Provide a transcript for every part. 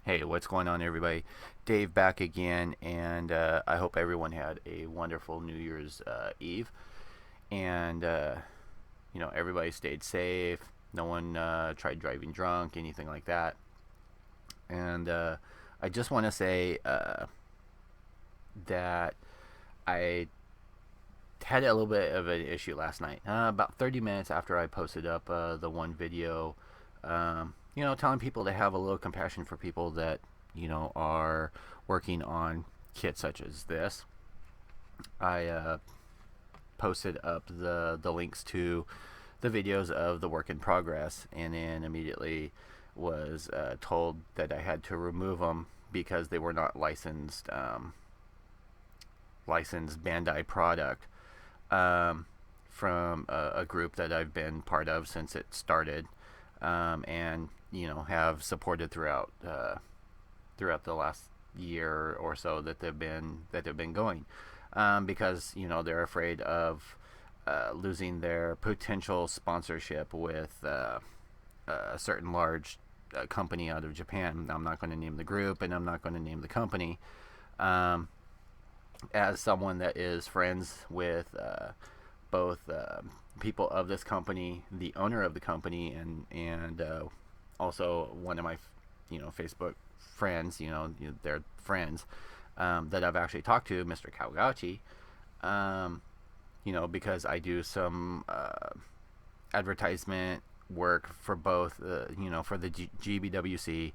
Hey, what's going on, everybody? Dave back again, and I hope everyone had a wonderful New Year's Eve, and everybody stayed safe. No one tried driving drunk, anything like that. And I just want to say that I had a little bit of an issue last night. About 30 minutes after I posted up the one video, telling people to have a little compassion for people that, are working on kits such as this. I posted up the links to the videos of the work in progress, and then immediately was told that I had to remove them because they were not licensed Bandai product, from a group that I've been part of since it started, and have supported throughout the last year or so that they've been going, because they're afraid of losing their potential sponsorship with a certain large company out of Japan. I'm not going to name the group, and I'm not going to name the company. As someone that is friends with both people of this company, the owner of the company, and also one of my Facebook friends, they're friends, that I've actually talked to, Mr. Kawagachi, because I do some advertisement work for both, for the GBWC,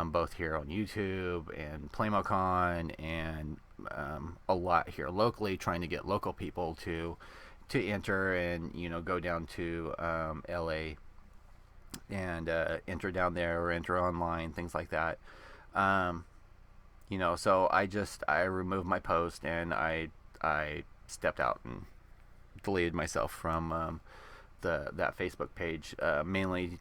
both here on YouTube and PLAMOCON, and a lot here locally, trying to get local people to enter and go down to LA and enter down there or enter online, things like that. So I removed my post, and I stepped out and deleted myself from that Facebook page, mainly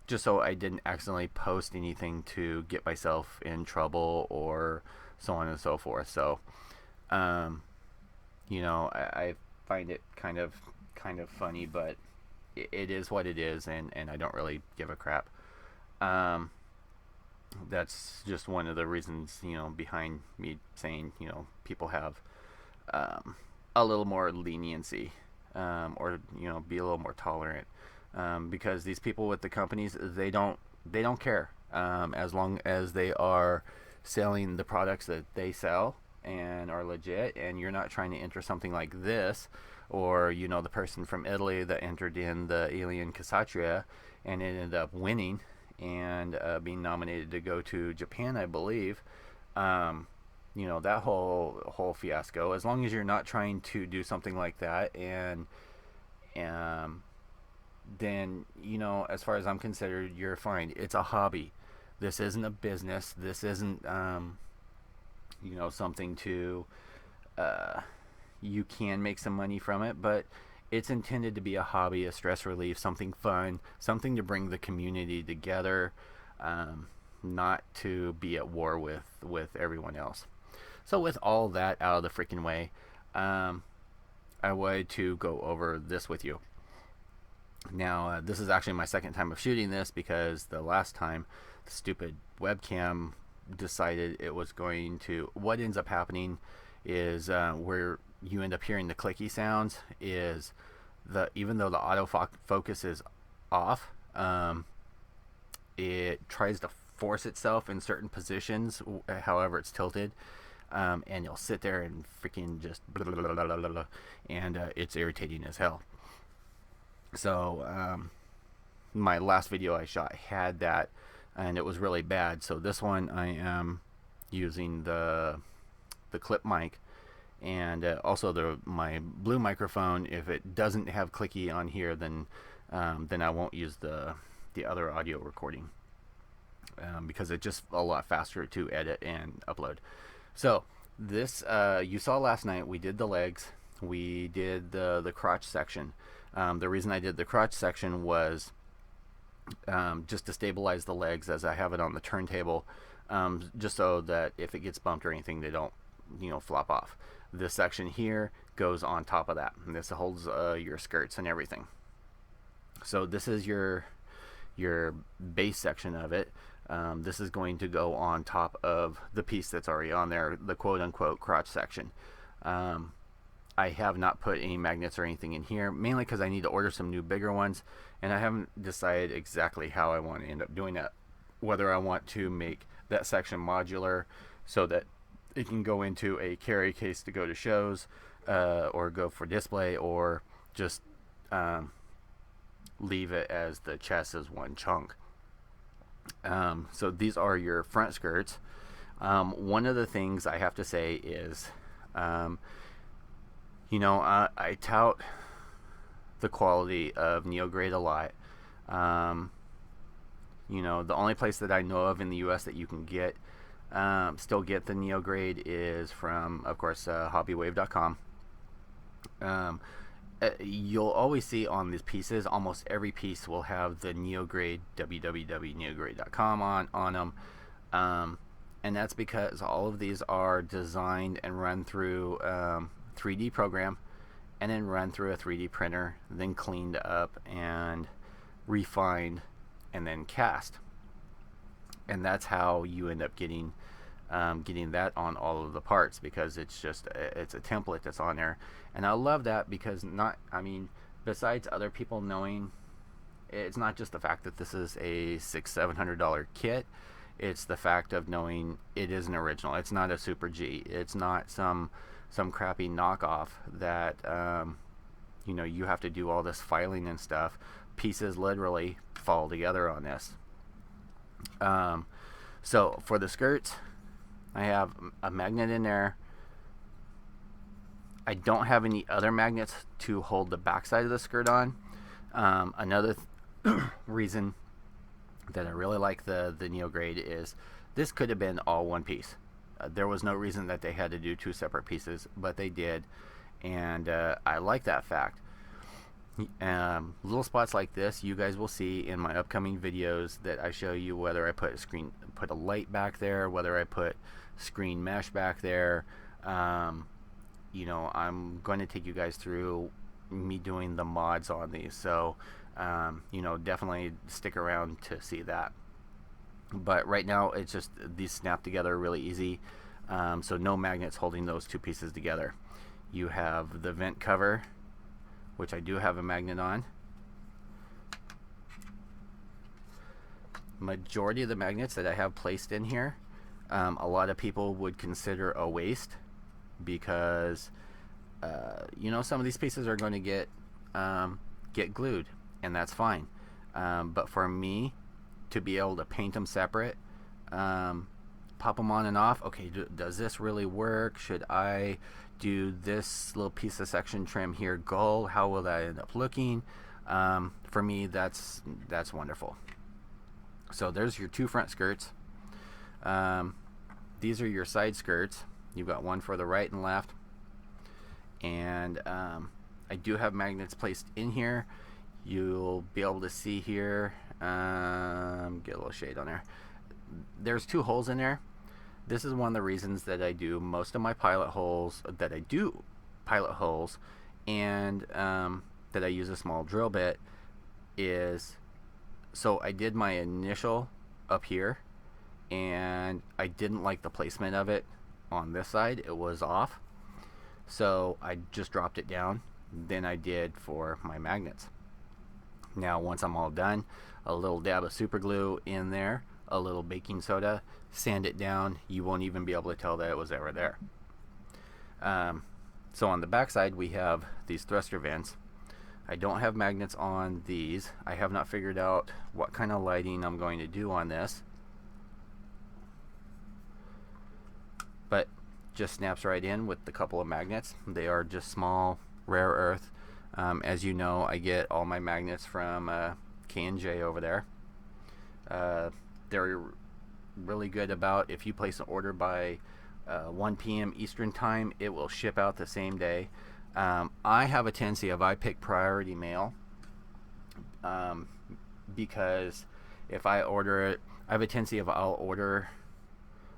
just so I didn't accidentally post anything to get myself in trouble or so on and so forth. So I find it kind of funny, but it is what it is, and I don't really give a crap. That's just one of the reasons, behind me saying, people have a little more leniency, or be a little more tolerant, because these people with the companies, they don't care, as long as they are selling the products that they sell and are legit, and you're not trying to enter something like this, or the person from Italy that entered in the Alien Cassatria and ended up winning and being nominated to go to Japan, I believe. That whole fiasco. As long as you're not trying to do something like that, and then as far as I'm considered, you're fine. It's a hobby. This isn't a business. This isn't something to you can make some money from it, but it's intended to be a hobby, a stress relief, something fun, something to bring the community together, not to be at war with everyone else. So with all that out of the freaking way, I wanted to go over this with you. Now, this is actually my second time of shooting this, because the last time the stupid webcam decided it was going to, what ends up happening is, where you end up hearing the clicky sounds, is even though the autofocus is off, it tries to force itself in certain positions, however it's tilted, and you'll sit there and freaking just blah, blah, blah, blah, blah, blah, and it's irritating as hell. So my last video I shot had that, and it was really bad. So this one I am using the clip mic, and also my blue microphone. If it doesn't have clicky on here, then I won't use the other audio recording, because it's just a lot faster to edit and upload. So this, you saw last night, we did the legs, we did the crotch section. The reason I did the crotch section was just to stabilize the legs as I have it on the turntable, just so that if it gets bumped or anything, they don't flop off. This section here goes on top of that, and this holds your skirts and everything. So this is your base section of it. This is going to go on top of the piece that's already on there, the quote-unquote crotch section. I have not put any magnets or anything in here, mainly because I need to order some new bigger ones, and I haven't decided exactly how I want to end up doing that. Whether I want to make that section modular so that it can go into a carry case to go to shows, or go for display, or just leave it as the chest as one chunk. So these are your front skirts. One of the things I have to say is, you know, I tout the quality of NeoGrade a lot. You know, the only place that I know of in the US that you can get still get the NeoGrade is from, of course, hobbywave.com. You'll always see on these pieces, almost every piece will have the NeoGrade, www.neograde.com on them. And that's because all of these are designed and run through 3D program, and then run through a 3D printer, then cleaned up and refined, and then cast. And that's how you end up getting that on all of the parts, because it's a template that's on there. And I love that, because besides other people knowing, it's not just the fact that this is a $600-700 kit, it's the fact of knowing it is an original. It's not a Super G. It's not some crappy knockoff that you know, you have to do all this filing and stuff. Pieces literally fall together on this. So for the skirts, I have a magnet in there. I don't have any other magnets to hold the backside of the skirt on. Another reason that I really like the NeoGrade is this could have been all one piece. There was no reason that they had to do two separate pieces, but they did, and I like that fact. Little spots like this you guys will see in my upcoming videos that I show you, whether I put a light back there, whether I put screen mesh back there. You know, I'm going to take you guys through me doing the mods on these, so you know, definitely stick around to see that. But right now it's just these snap together really easy, so no magnets holding those two pieces together. You have the vent cover, which I do have a magnet on. Majority of the magnets that I have placed in here, a lot of people would consider a waste, because you know, some of these pieces are going to get glued, and that's fine. But for me to be able to paint them separate, pop them on and off, okay, does this really work? Should I do this little piece of section trim here gold? How will that end up looking? For me, that's wonderful. So there's your two front skirts. These are your side skirts. You've got one for the right and left, and I do have magnets placed in here. You'll be able to see here, get a little shade on there. There's two holes in there. This is one of the reasons that I do most of my pilot holes, and that I use a small drill bit, is so I did my initial up here, and I didn't like the placement of it on this side. It was off, so I just dropped it down. Then I did for my magnets. Now once I'm all done, a little dab of super glue in there, a little baking soda, sand it down. You won't even be able to tell that it was ever there. So on the back side we have these thruster vents. I don't have magnets on these. I have not figured out what kind of lighting I'm going to do on this, but just snaps right in with the couple of magnets. They are just small rare earth. As you know, I get all my magnets from K&J over there. They're really good about, if you place an order by 1 p.m. Eastern time, it will ship out the same day. I have a tendency of, I pick priority mail, because if I order it, I have a tendency of, I'll order,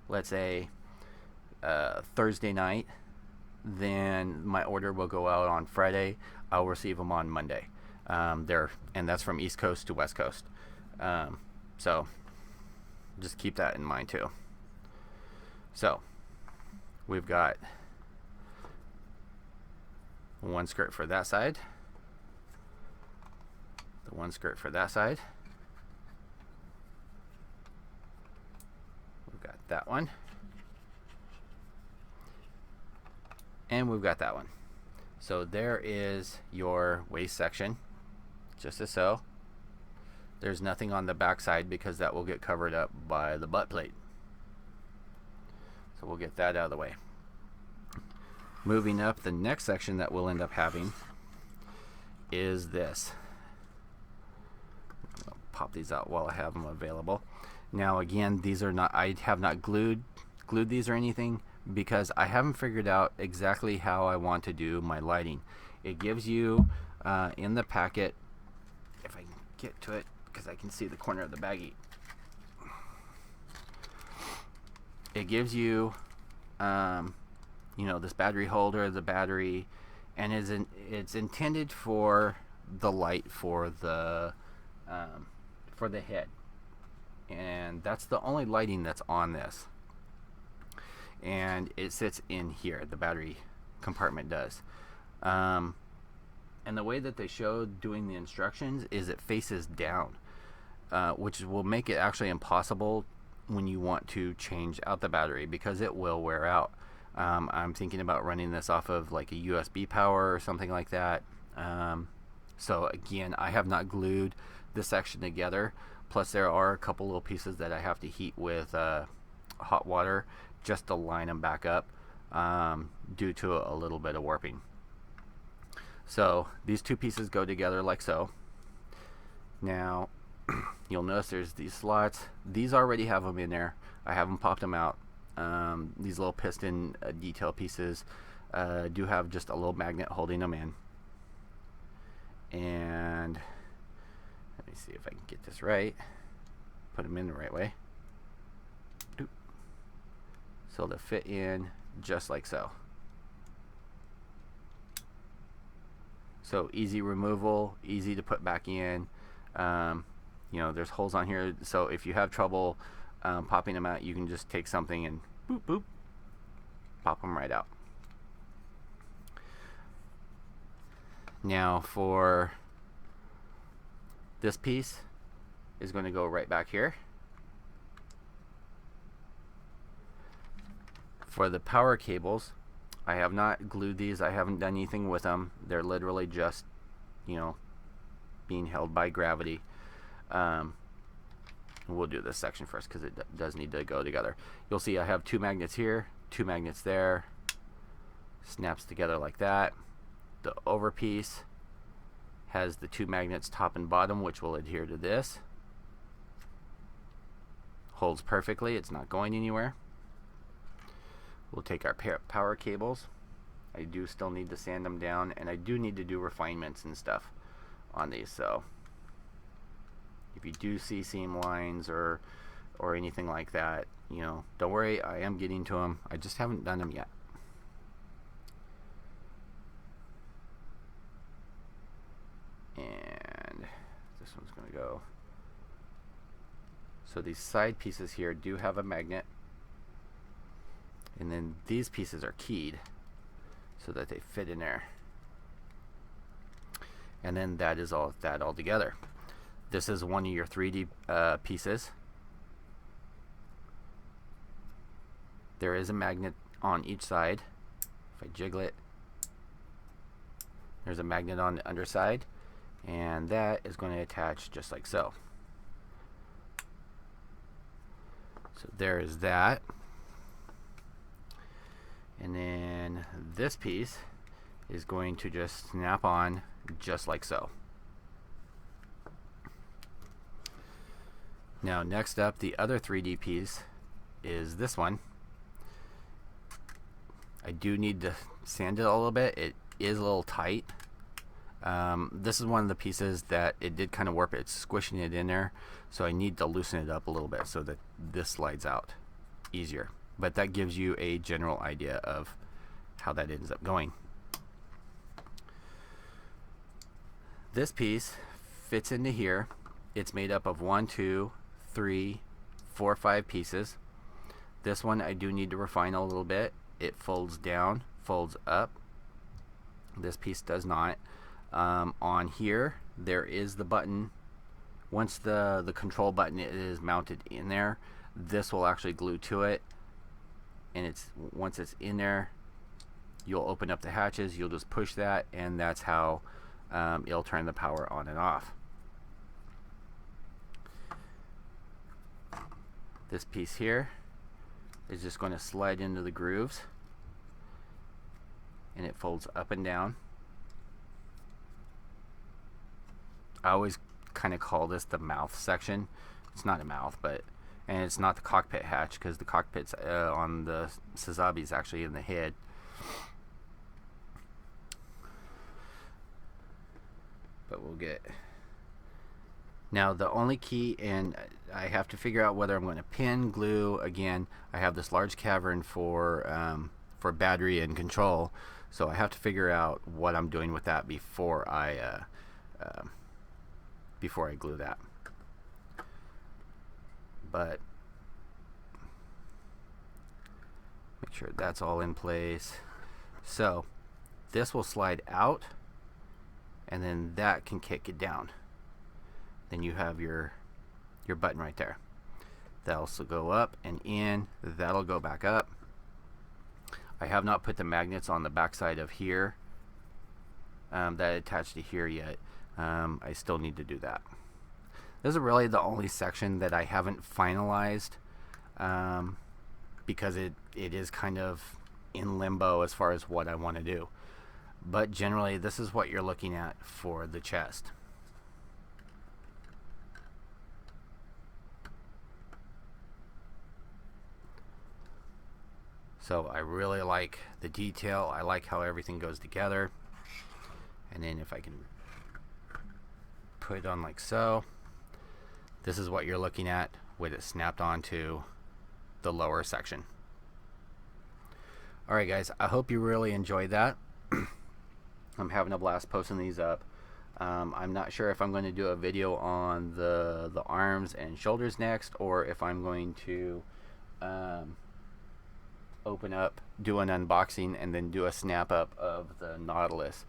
let's say, Thursday night, then my order will go out on Friday. I'll receive them on Monday. And that's from East Coast to West Coast. So just keep that in mind too. So we've got one skirt for that side, the one skirt for that side. We've got that one, and we've got that one. So there is your waist section, just as so. There's nothing on the back side because that will get covered up by the butt plate. So we'll get that out of the way. Moving up, the next section that we'll end up having is this. I'll pop these out while I have them available. Now again, these are not, I have not glued these or anything because I haven't figured out exactly how I want to do my lighting. It gives you in the packet, if I can get to it because I can see the corner of the baggie, it gives you you know, this battery holder, the battery, and it's intended for the light for the head, and that's the only lighting that's on this, and it sits in here, the battery compartment does, and the way that they showed doing the instructions is it faces down, which will make it actually impossible when you want to change out the battery because it will wear out. I'm thinking about running this off of like a USB power or something like that. So again, I have not glued this section together. Plus there are a couple little pieces that I have to heat with hot water just to line them back up due to a little bit of warping. So these two pieces go together like so. Now you'll notice there's these slots. These already have them in there. I haven't popped them out. These little piston detail pieces do have just a little magnet holding them in. And let me see if I can get this right. Put them in the right way. Doop. So they'll fit in just like so. So easy removal, easy to put back in. You know, there's holes on here, so if you have trouble popping them out, you can just take something and boop boop, pop them right out. Now for this piece is going to go right back here. For the power cables, I have not glued these. I haven't done anything with them. They're literally just, you know, being held by gravity. We'll do this section first because it does need to go together. You'll see I have two magnets here, two magnets there. Snaps together like that. The over piece has the two magnets top and bottom, which will adhere to this. Holds perfectly. It's not going anywhere. We'll take our power cables. I do still need to sand them down, and I do need to do refinements and stuff on these. So if you do see seam lines or anything like that, you know, don't worry, I am getting to them. I just haven't done them yet. And this one's going to go. So these side pieces here do have a magnet, and then these pieces are keyed so that they fit in there. And then that is all together. This is one of your 3D pieces. There is a magnet on each side. If I jiggle it, there's a magnet on the underside, and that is going to attach just like so. So there is that. And then this piece is going to just snap on just like so. Now next up, the other 3D piece is this one. I do need to sand it a little bit. It is a little tight. This is one of the pieces that it did kind of warp it. It's squishing it in there, so I need to loosen it up a little bit so that this slides out easier. But that gives you a general idea of how that ends up going. This piece fits into here. It's made up of 1, 2, 3, 4 or 5 pieces. This one I do need to refine a little bit. It folds down, folds up. This piece does not. On here there is the button. Once the control button is mounted in there, this will actually glue to it, and once it's in there, you'll open up the hatches, you'll just push that, and that's how it'll turn the power on and off. This piece here is just going to slide into the grooves, and it folds up and down. I always kind of call this the mouth section. It's not a mouth, and it's not the cockpit hatch, because the cockpit's on the Sazabi is actually in the head. But we'll get. Now the only key, and I have to figure out whether I'm going to pin, glue. Again, I have this large cavern for battery and control, so I have to figure out what I'm doing with that before I glue that. But make sure that's all in place. So this will slide out, and then that can kick it down. Then you have your button right there. That'll also go up and in. That'll go back up. I have not put the magnets on the back side of here that attach to here yet. I still need to do that. This is really the only section that I haven't finalized, because it is kind of in limbo as far as what I want to do. But generally, this is what you're looking at for the chest. So I really like the detail. I like how everything goes together. And then if I can put it on like so, this is what you're looking at with it snapped onto the lower section. Alright guys, I hope you really enjoyed that. I'm having a blast posting these up. I'm not sure if I'm going to do a video on the arms and shoulders next, or if I'm going to open up, do an unboxing, and then do a snap up of the Nautilus.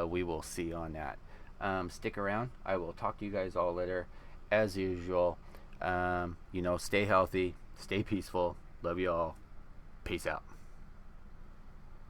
We will see on that. Stick around. I will talk to you guys all later. As usual, you know, stay healthy, stay peaceful. Love you all. Peace out.